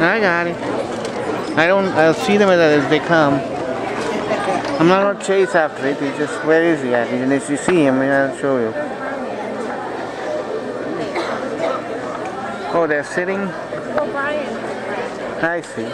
I got it. I'll see them as they come. I'm not going to chase after it. It's just, where is he at? And if you see him, I'll show you. Oh, they're sitting? I see.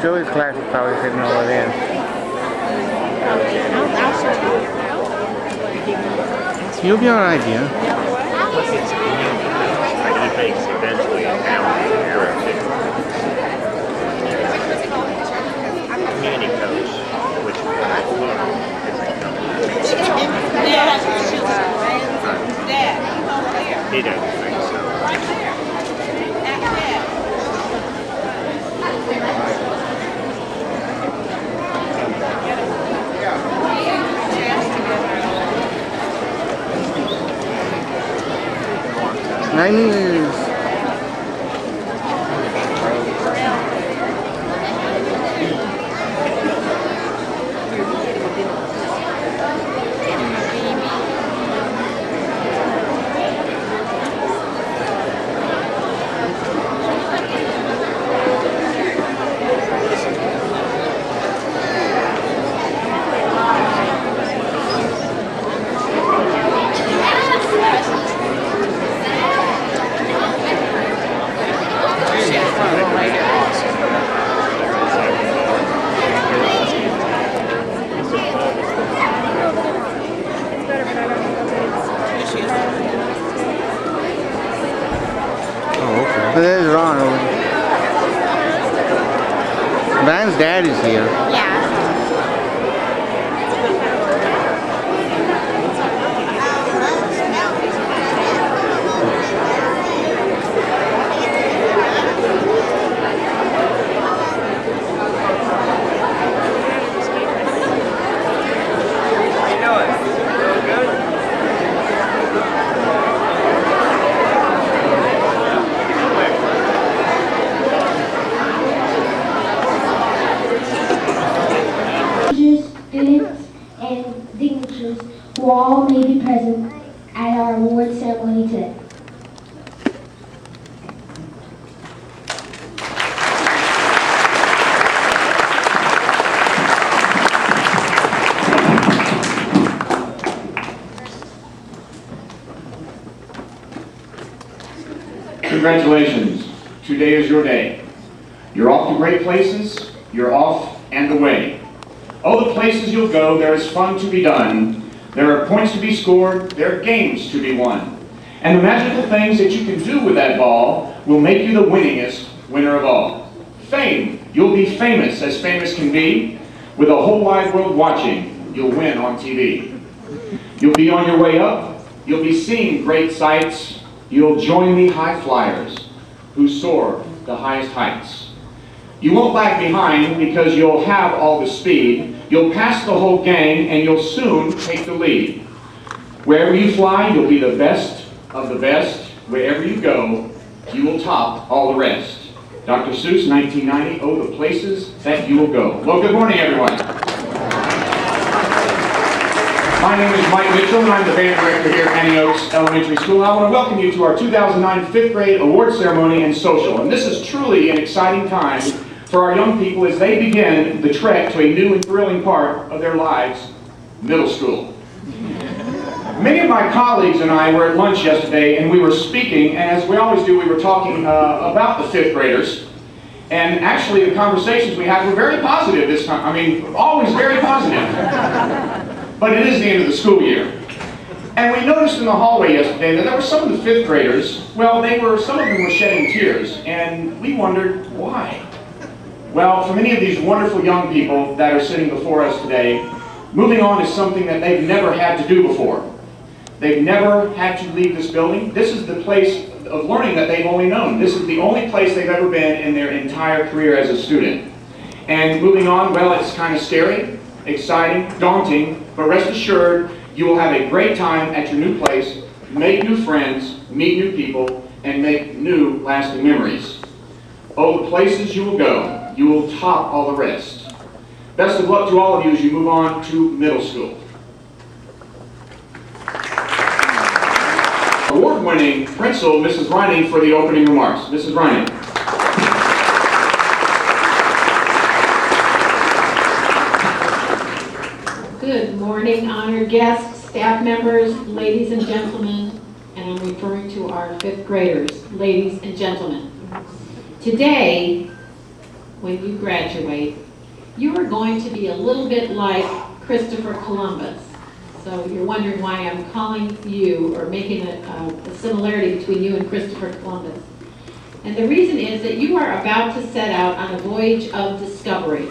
Joey's class is probably sitting over there. You'll be alright, dear. He doesn't think so. Right there. Nice. So there's Ron over there. Brian's dad is here. Yeah. Students and dignitaries who all may be present at our award ceremony today. Congratulations. Today is your day. You're off to great places. You're off and away. Oh, the places you'll go, there is fun to be done. There are points to be scored. There are games to be won. And the magical things that you can do with that ball will make you the winningest winner of all. Fame. You'll be famous as famous can be. With a whole wide world watching, you'll win on TV. You'll be on your way up. You'll be seeing great sights. You'll join the high flyers who soar the highest heights. You won't lag behind because you'll have all the speed. You'll pass the whole gang and you'll soon take the lead. Wherever you fly, you'll be the best of the best. Wherever you go, you will top all the rest. Dr. Seuss, 1990, oh, the places that you will go. Well, good morning, everyone. My name is Mike Mitchell, and I'm the band director here at Annie Oaks Elementary School. I want to welcome you to our 2009 5th grade award ceremony and social. And this is truly an exciting time for our young people as they begin the trek to a new and thrilling part of their lives, middle school. Many of my colleagues and I were at lunch yesterday, and we were speaking, and as we always do, we were talking about the 5th graders. And actually, the conversations we had were very positive this time. I mean, always very positive. But it is the end of the school year. And we noticed in the hallway yesterday that there were some of the 5th graders, well, some of them were shedding tears, and we wondered why. Well, for many of these wonderful young people that are sitting before us today, moving on is something that they've never had to do before. They've never had to leave this building. This is the place of learning that they've only known. This is the only place they've ever been in their entire career as a student. And moving on, well, it's kind of scary, exciting, daunting, but rest assured, You will have a great time at your new place, make new friends, meet new people, and make new lasting memories. Oh, the places you will go, you will top all the rest. Best of luck to all of you as you move on to middle school. Award-winning principal, Mrs. Reining, for the opening remarks. Mrs. Reining. Good morning, honored guests, staff members, ladies and gentlemen, and I'm referring to our fifth graders, ladies and gentlemen. Today, when you graduate, you are going to be a little bit like Christopher Columbus. So you're wondering why I'm calling you or making a similarity between you and Christopher Columbus. And the reason is that you are about to set out on a voyage of discovery.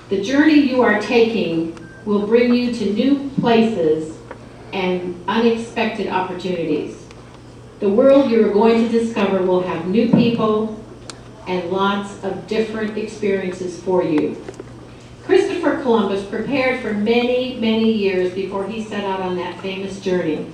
The journey you are taking will bring you to new places and unexpected opportunities. The world you are going to discover will have new people and lots of different experiences for you. Christopher Columbus prepared for many, many years before he set out on that famous journey.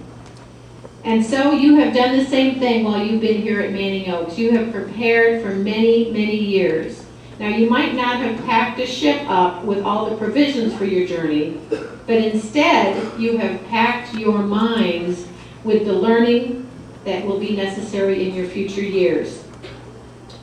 And so you have done the same thing while you've been here at Manning Oaks. You have prepared for many, many years. Now, you might not have packed a ship up with all the provisions for your journey, but instead you have packed your minds with the learning that will be necessary in your future years.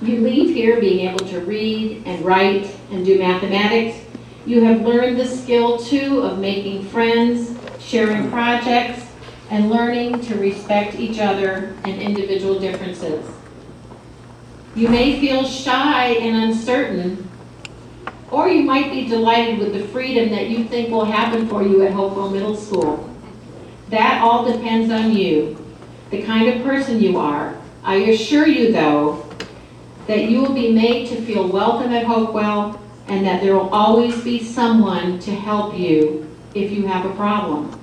You leave here being able to read and write and do mathematics. You have learned the skill, too, of making friends, sharing projects, and learning to respect each other and individual differences. You may feel shy and uncertain, or you might be delighted with the freedom that you think will happen for you at Hopewell Middle School. That all depends on you, the kind of person you are. I assure you, though, that you will be made to feel welcome at Hopewell, and that there will always be someone to help you if you have a problem.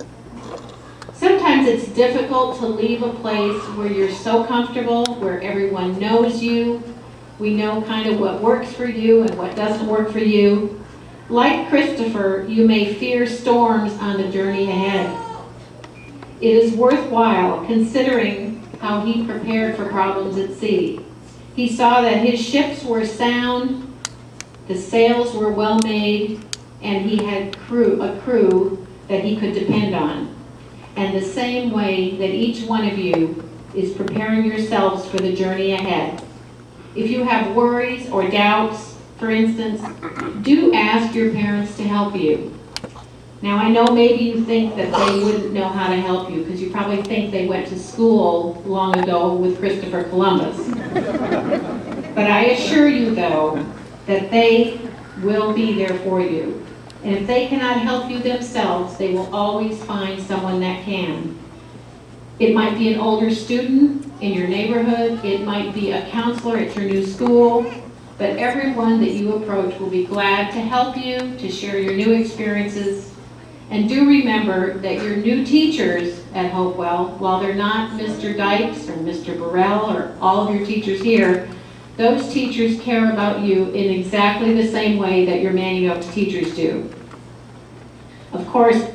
Sometimes it's difficult to leave a place where you're so comfortable, where everyone knows you. We know kind of what works for you and what doesn't work for you. Like Christopher, you may fear storms on the journey ahead. It is worthwhile considering how he prepared for problems at sea. He saw that his ships were sound, the sails were well made, and he had a crew that he could depend on. And the same way that each one of you is preparing yourselves for the journey ahead. If you have worries or doubts, for instance, do ask your parents to help you. Now, I know maybe you think that they wouldn't know how to help you because you probably think they went to school long ago with Christopher Columbus. But I assure you, though, that they will be there for you. And if they cannot help you themselves, they will always find someone that can. It might be an older student in your neighborhood, it might be a counselor at your new school, but everyone that you approach will be glad to help you, to share your new experiences. And do remember that your new teachers at Hopewell, while they're not Mr. Dykes or Mr. Burrell or all of your teachers here, those teachers care about you in exactly the same way that your Manning Oaks teachers do. Of course,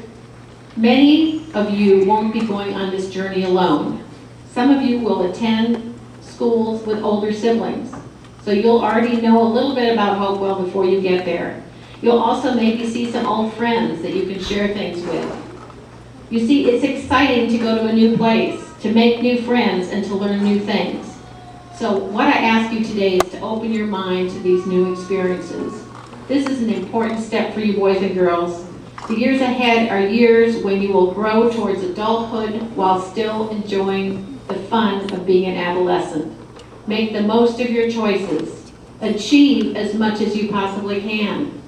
many of you won't be going on this journey alone. Some of you will attend schools with older siblings, so you'll already know a little bit about Hopewell before you get there. You'll also maybe see some old friends that you can share things with. You see, it's exciting to go to a new place, to make new friends, and to learn new things. So what I ask you today is to open your mind to these new experiences. This is an important step for you boys and girls. The years ahead are years when you will grow towards adulthood while still enjoying the fun of being an adolescent. Make the most of your choices. Achieve as much as you possibly can.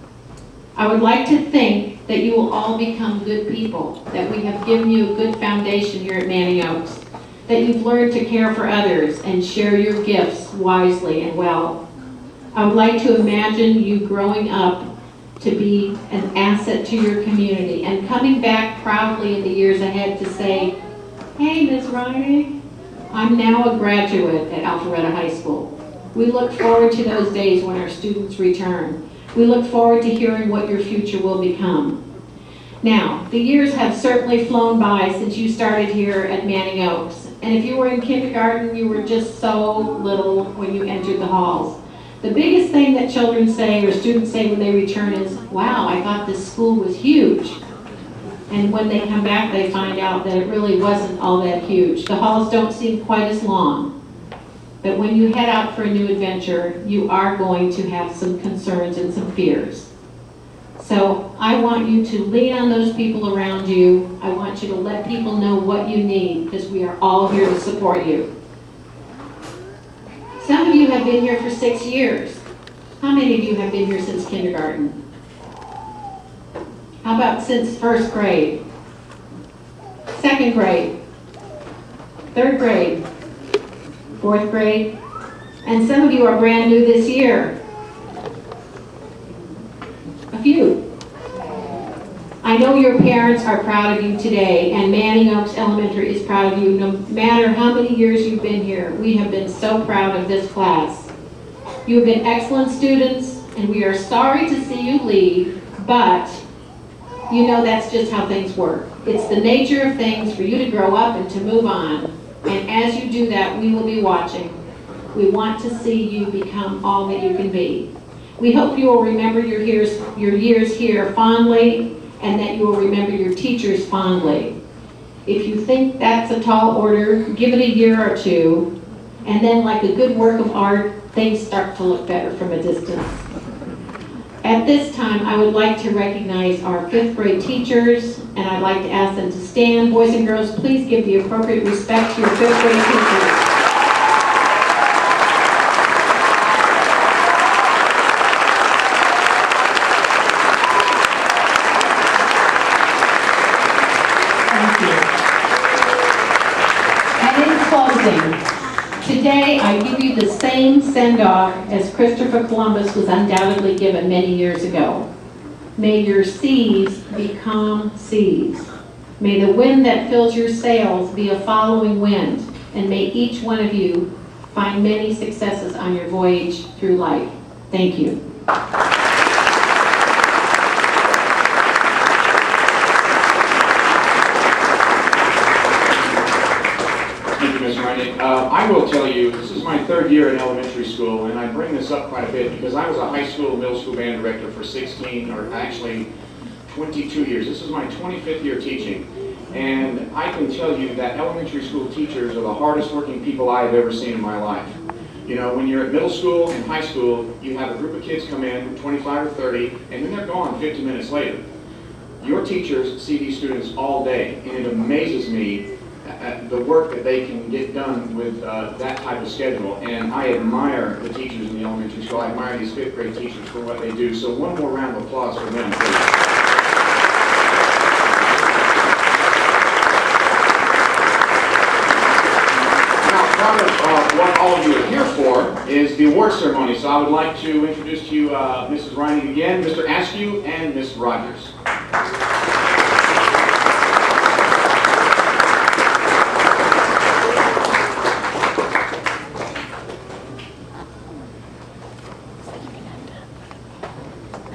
I would like to think that you will all become good people, that we have given you a good foundation here at Manning Oaks, that you've learned to care for others and share your gifts wisely and well. I would like to imagine you growing up to be an asset to your community and coming back proudly in the years ahead to say, hey, Ms. Riley, I'm now a graduate at Alpharetta High School. We look forward to those days when our students return. We look forward to hearing what your future will become. Now, the years have certainly flown by since you started here at Manning Oaks. And if you were in kindergarten, you were just so little when you entered the halls. The biggest thing that children say or students say when they return is, wow, I thought this school was huge. And when they come back, they find out that it really wasn't all that huge. The halls don't seem quite as long. But when you head out for a new adventure, you are going to have some concerns and some fears. So I want you to lean on those people around you. I want you to let people know what you need, because we are all here to support you. Some of you have been here for 6 years. How many of you have been here since kindergarten? How about since first grade? Second grade? Third grade? Fourth grade? And some of you are brand new this year. A few. I know your parents are proud of you today, and Manning Oaks Elementary is proud of you. No matter how many years you've been here, we have been so proud of this class. You have been excellent students, and we are sorry to see you leave, but you know that's just how things work. It's the nature of things for you to grow up and to move on. And as you do that, we will be watching. We want to see you become all that you can be. We hope you will remember your years here fondly, and that you will remember your teachers fondly. If you think that's a tall order, give it a year or two, and then like a good work of art, things start to look better from a distance. At this time, I would like to recognize our 5th grade teachers, and I'd like to ask them to stand. Boys and girls, please give the appropriate respect to your 5th grade teachers. Today, I give you the same send-off as Christopher Columbus was undoubtedly given many years ago. May your seas be calm seas. May the wind that fills your sails be a following wind, and may each one of you find many successes on your voyage through life. Thank you. I will tell you, this is my 3rd year in elementary school, and I bring this up quite a bit because I was a high school, middle school band director for 16, or actually 22 years. This is my 25th year teaching, and I can tell you that elementary school teachers are the hardest working people I have ever seen in my life. You know, when you're at middle school and high school, you have a group of kids come in, 25 or 30, and then they're gone 50 minutes later. Your teachers see these students all day, and it amazes me the work that they can get done with that type of schedule. And I admire the teachers in the elementary school. I admire these 5th grade teachers for what they do. So one more round of applause for them, please. Now, part of what all of you are here for is the award ceremony. So I would like to introduce to you Mrs. Riney again, Mr. Askew, and Ms. Rogers.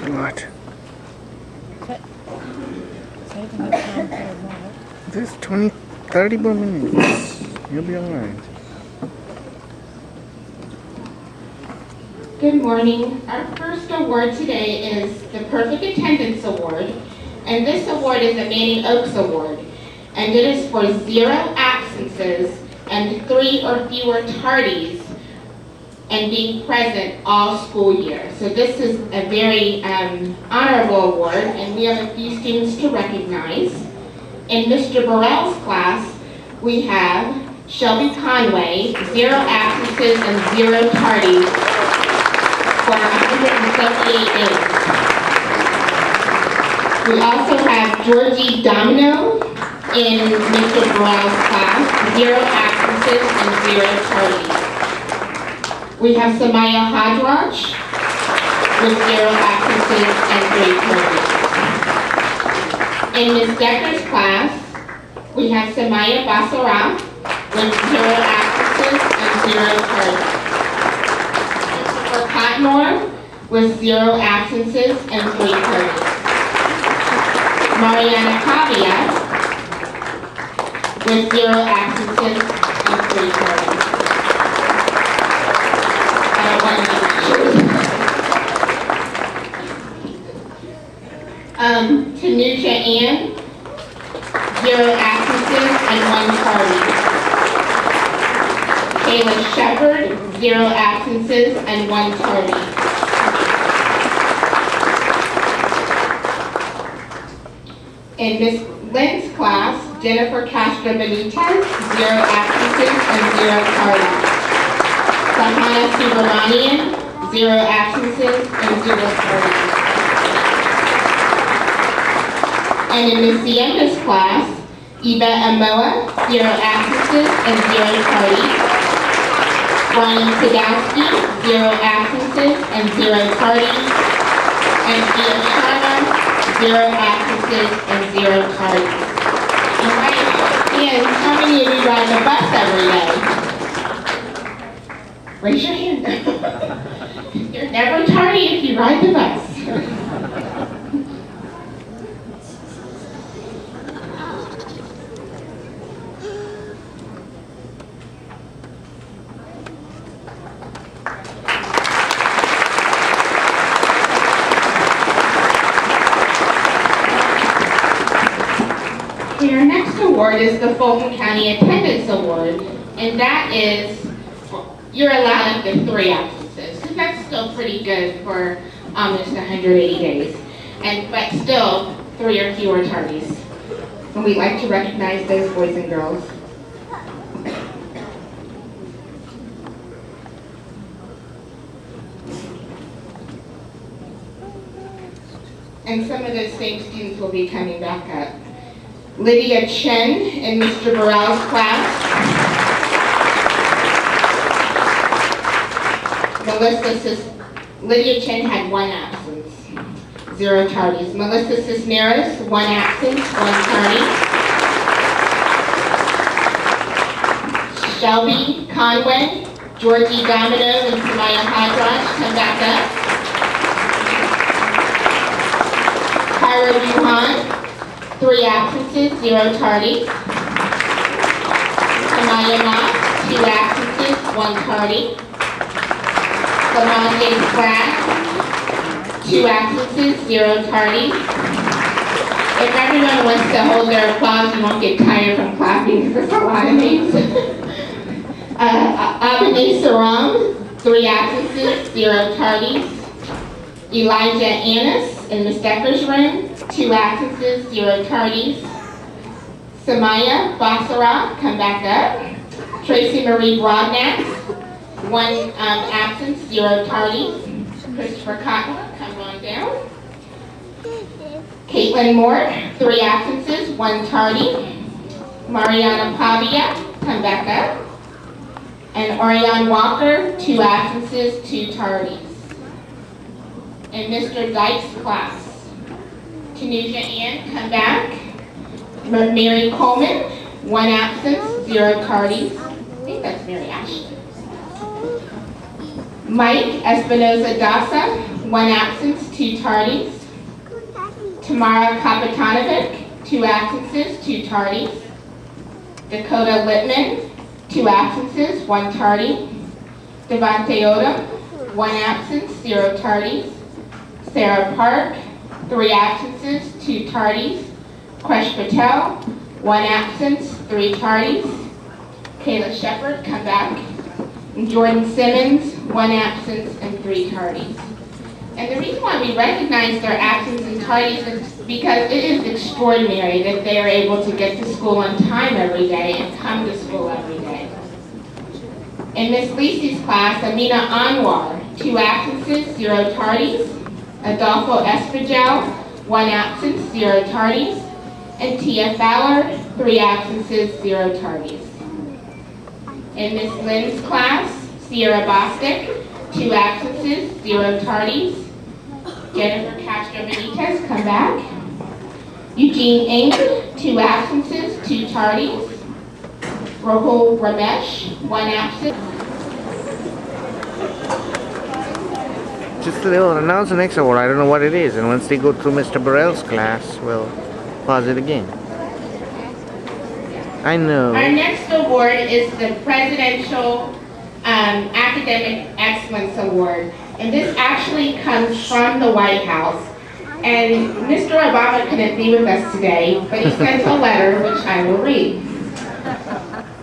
What? There's 30 more minutes. You'll be alright. Good morning. Our first award today is the Perfect Attendance Award, and this award is the Manning Oaks Award, and it is for 0 absences and 3 or fewer tardies and being present all school year. So this is a very honorable award, and we have a few students to recognize. In Mr. Burrell's class, we have Shelby Conway, 0 absences and 0 tardies for 178 days. We also have Georgie Domino in Mr. Burrell's class, 0 absences and 0 tardies. We have Samaya Hadraj with 0 absences and 3 tardies. In Ms. Decker's class, we have Samaya Basara with 0 absences and 0 tardies. For Cottonmore with 0 absences and 3 tardies. Mariana Pavia, with 0 absences and 3 tardies. I don't want to Tanuja Ann, 0 absences and 1 tardy. Kayla Shepard, 0 absences and 1 tardy. In Miss Lynn's class, Jennifer Castro Benitez, 0 absences and 0 tardies. Sahana Subramanian, 0 absences and 0 tardies. And in Miss Sienna's class, Eva Amoa, 0 absences and 0 tardies. Brian Sadowski, 0 absences and 0 tardies. And Gia Sharma, 0 absences and 0 tardies. All right, and how many of you ride the bus every day? Raise your hand. You're never tardy if you ride the bus. Our next award is the Fulton County Attendance Award, and that is, you're allowed up to 3 absences, because that's still pretty good for almost 180 days, but still 3 or fewer tardies. And we like to recognize those boys and girls. And some of those same students will be coming back up. Lydia Chen in Mr. Burrell's class. Lydia Chen had 1 absence, 0 tardies. Melissa Cisneros, 1 absence, 1 tardy. Shelby Conway, Georgie Domino, and Samaya Hadraj come back up. Kyra Duhan, 3 absences, 0 tardies. Amaya Moss, 2 absences, 1 tardy. Lamont J. Spratt, 2 absences, 0 tardies. If everyone wants to hold their applause, you won't get tired from clapping because there's a lot of names. Abane Saram, 3 absences, 0 tardies. Elijah Annis in Ms. Decker's room, 2 absences, 0 tardies. Samaya Basara, come back up. Tracy Marie Broadnax, 1 absence, 0 tardies. Christopher Cotton, come on down. Caitlin Moore, 3 absences, 1 tardy. Mariana Pavia, come back up. And Orion Walker, 2 absences, 2 tardies. In Mr. Dyke's class, Tanuja Ann, come back. Mary Coleman, 1 absence, 0 tardies. I think that's Mary Ashley. Mike Espinoza Dasa, 1 absence, 2 tardies. Tamara Kapitanovic, 2 absences, 2 tardies. Dakota Littman, 2 absences, 1 tardy. Devante Odom, 1 absence, 0 tardies. Sarah Park, 3 absences, 2 tardies. Kresh Patel, 1 absence, 3 tardies. Kayla Shepard, come back. And Jordan Simmons, 1 absence and 3 tardies. And the reason why we recognize their absence and tardies is because it is extraordinary that they are able to get to school on time every day and come to school every day. In Miss Lisi's class, Amina Anwar, 2 absences, 0 tardies. Adolfo Espagel, 1 absence, 0 tardies. And Tia Fowler, 3 absences, 0 tardies. In Miss Lynn's class, Sierra Bostic, 2 absences, 0 tardies. Jennifer Castro Benitez, come back. Eugene Ing, 2 absences, 2 tardies. Rahul Ramesh, 1 absence. Just they'll announce the next award. I don't know what it is. And once they go through Mr. Burrell's class, we'll Pause it again. I know. Our next award is the Presidential Academic Excellence Award. And this actually comes from the White House. And Mr. Obama couldn't be with us today, but he sent a letter which I will read.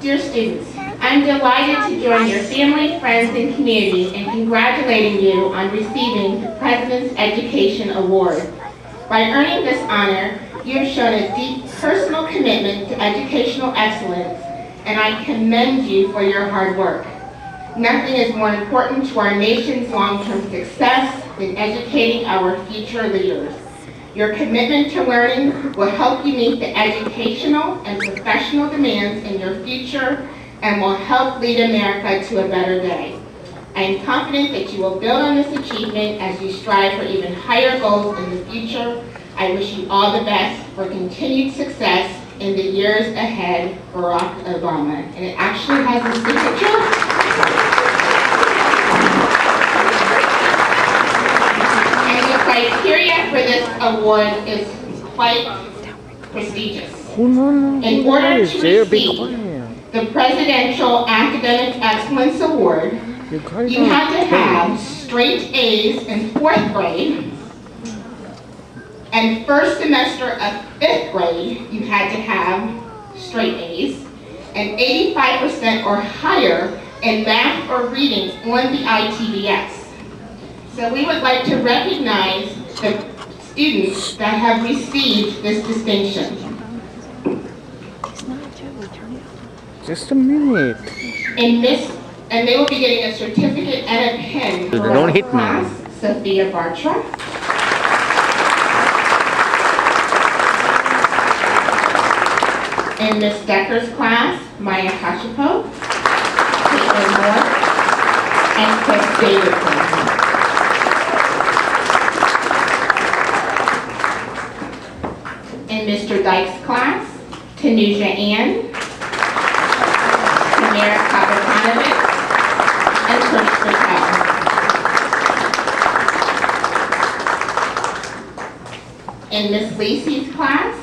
Dear students, I'm delighted to join your family, friends, and community in congratulating you on receiving the President's Education Award. By earning this honor, you have shown a deep personal commitment to educational excellence, and I commend you for your hard work. Nothing is more important to our nation's long-term success than educating our future leaders. Your commitment to learning will help you meet the educational and professional demands in your future and will help lead America to a better day. I am confident that you will build on this achievement as you strive for even higher goals in the future. I wish you all the best for continued success in the years ahead, Barack Obama. And it actually has a signature. Criteria for this award is quite prestigious. In order to receive the Presidential Academic Excellence Award, you have to have straight A's in 4th grade, and first semester of 5th grade, you had to have straight A's, and 85% or higher in math or reading on the ITBS. So we would like to recognize the students that have received this distinction. Just a minute. And they will be getting a certificate and a pen. Don't hit me. Class, Sophia Bartra. In Miss Decker's class, Maya Hashipo, Caitlin Moore, and Chris Davidson. In Mr. Dyke's class, Tanuja Ann, Tamara Kapatanovich, and Krish Patel. In Miss Lacey's class,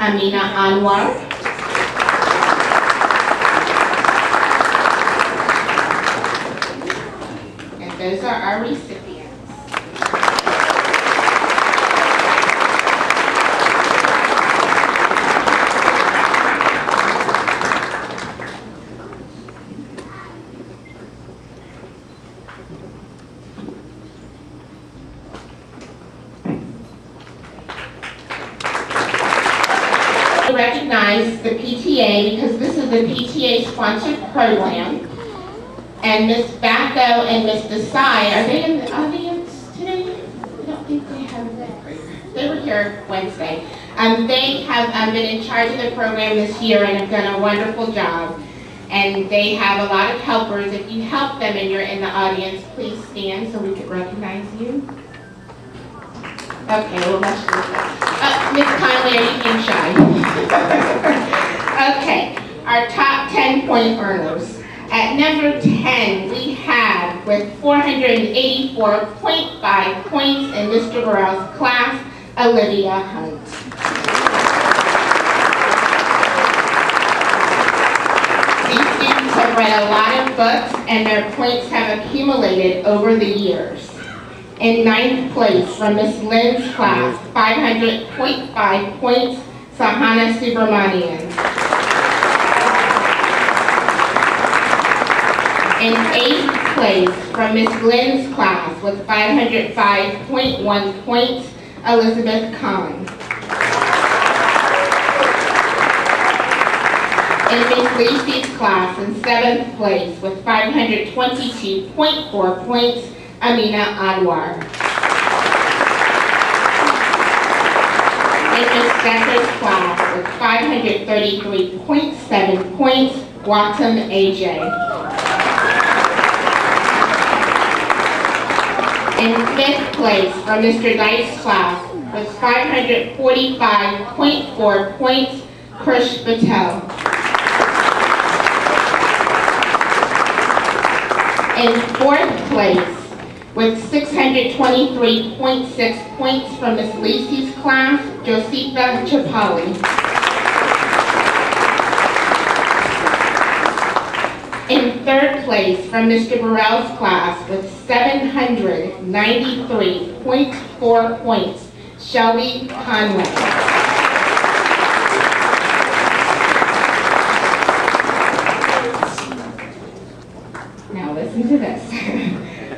Amina Anwar, and those are our recipients. Recognize the PTA because this is a PTA sponsored program, and Miss Bacco and Miss Desai, are they in the audience today? I don't think they have that. They were here Wednesday. They have been in charge of the program this year and have done a wonderful job, and they have a lot of helpers. If you help them and you're in the audience, please stand so we can recognize you. Okay, well let's do that. Ms. Conley, are you being shy? Okay, our top 10-point earners. At number 10, we have, with 484.5 points in Mr. Burrell's class, Olivia Hunt. These students have read a lot of books and their points have accumulated over the years. In 9th place, from Miss Lynn's class, 500.5 points, Sahana Subramanian. In 8th place, from Miss Lynn's class, with 505.1 points, Elizabeth Kahn. In Miss Lacey's class, in 7th place, with 522.4 points, Amina Anwar. In Miss Decker's class with 533.7 points, Watam AJ. In 5th place from Mr. Dyke's class with 545.4 points, Krish Patel. In 4th place with 623.6 points from Ms. Lacey's class, Josepha Chapali. In third place from Mr. Burrell's class with 793.4 points, Shelby Conway. Now listen to this.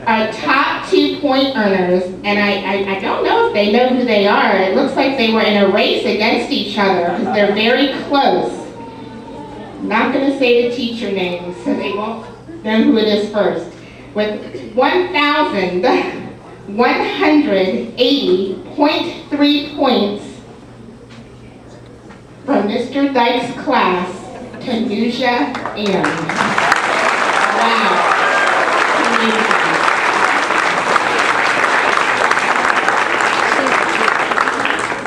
Our top 2 point earners, and I don't know if they know who they are. It looks like they were in a race against each other because they're very close. Not going to say the teacher names so they won't know who it is first. With 1,180.3 points from Mr. Dyke's class, Tanuja Ann. Wow.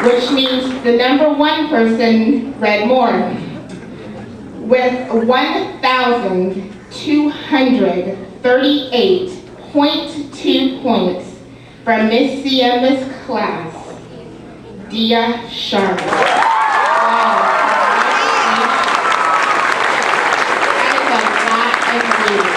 Which means the number 1 person read more. With 1,238.2 points from Miss Siema's class, Dia Sharp. Wow. That is a lot of reading.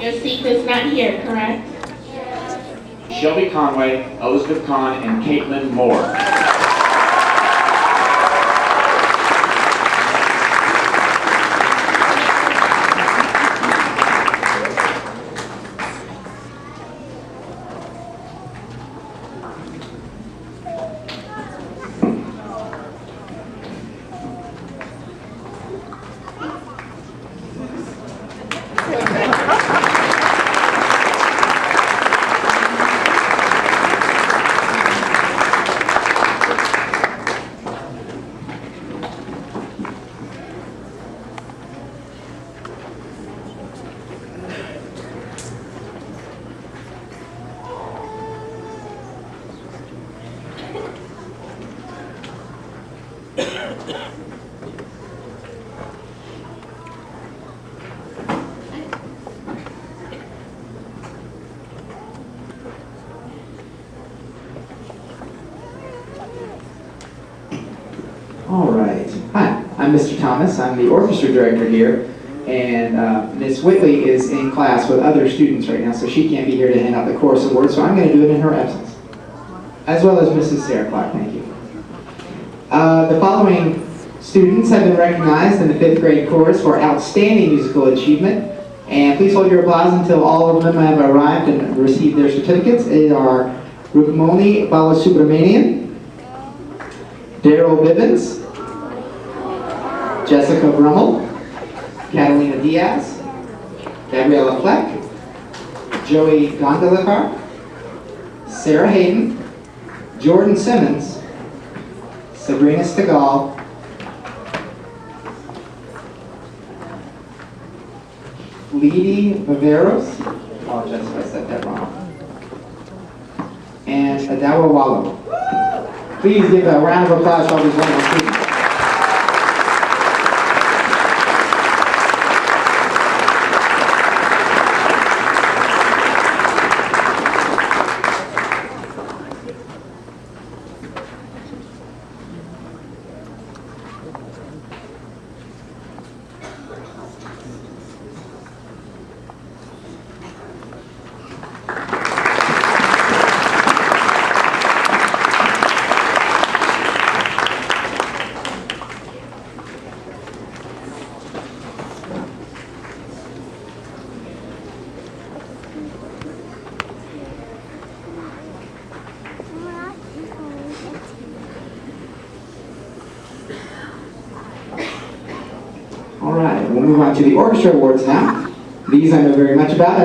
Josepha's not here, correct? Shelby Conway, Elizabeth Kahn, and Caitlin Moore. All right. Hi, I'm Mr. Thomas. I'm the orchestra director here, and Ms. Whitley is in class with other students right now, so she can't be here to hand out the chorus award, so I'm going to do it in her absence, as well as Mrs. Sarah Clark. Thank you. The following students have been recognized in the 5th grade chorus for outstanding musical achievement, and please hold your applause until all of them have arrived and received their certificates. They are Rukmoni Balasubramanian, Daryl Bivens, Jessica Brummel, Catalina Diaz, Gabriella Fleck, Joey Gondelakar, Sarah Hayden, Jordan Simmons, Sabrina Stegall, Lady Viveros, apologize if I said that wrong, and Adawa Wallow. Please give a round of applause for all these wonderful students. All right, we'll move on to the orchestra awards now. These I know very much about.